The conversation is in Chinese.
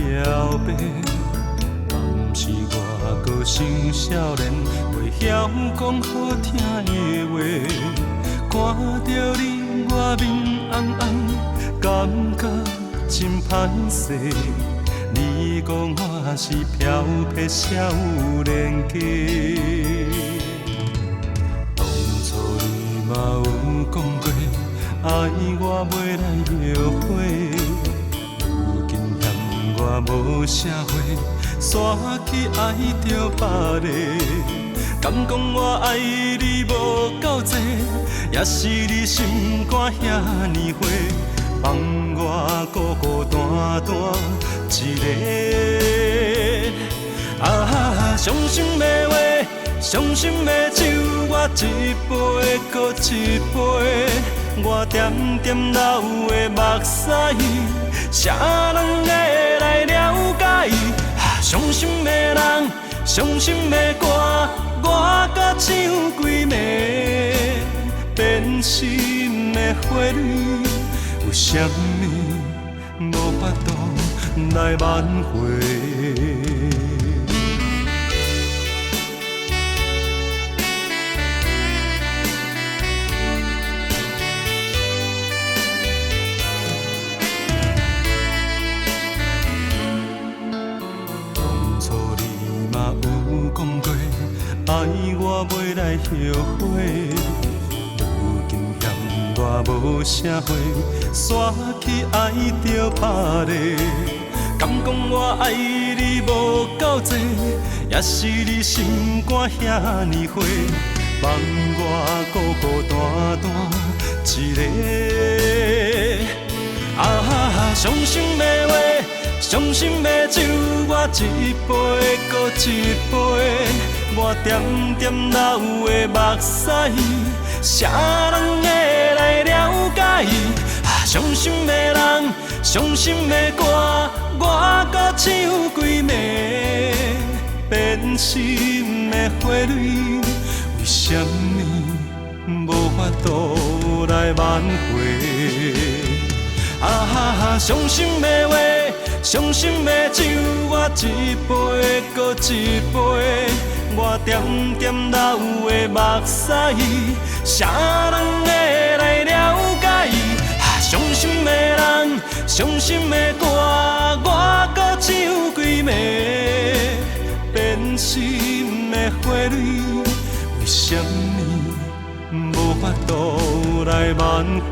漂泊。暗时我搁想少年，袂晓讲好听的话。看着你我面红红，感觉真歹势。你讲我是漂泊少年家，当初你嘛有讲过，爱我袂来后悔。如今嫌我无社会，煞去爱着别个。敢讲我爱你无够多，也是你心肝遐尼花，放我孤孤单单一个。啊，伤心的话，伤心的酒，我一杯搁一杯。我点点流的目屎，啥人会来了解？伤心的人，伤心的歌，我甲唱几暝。变心的花蕊，有啥物无法度来挽回？爱我袂来后悔，如今嫌我无社会，煞去爱着别个。敢讲我爱你无够多，也是你心肝遐尼花，放我孤孤单单一个。啊，伤心的话，伤心的酒，我一杯搁一杯。我点点流的目屎，啥人会来了解？伤心的人，伤心的歌，我搁唱几暝。变心的花蕊，为什么无法度来挽回？啊，伤心的话，伤心的酒，我一杯搁一杯。我点点流的目屎，啥人会来了解？伤心的人，伤心的歌，我搁唱几暝。变心的花蕊，为什么无法度来挽回？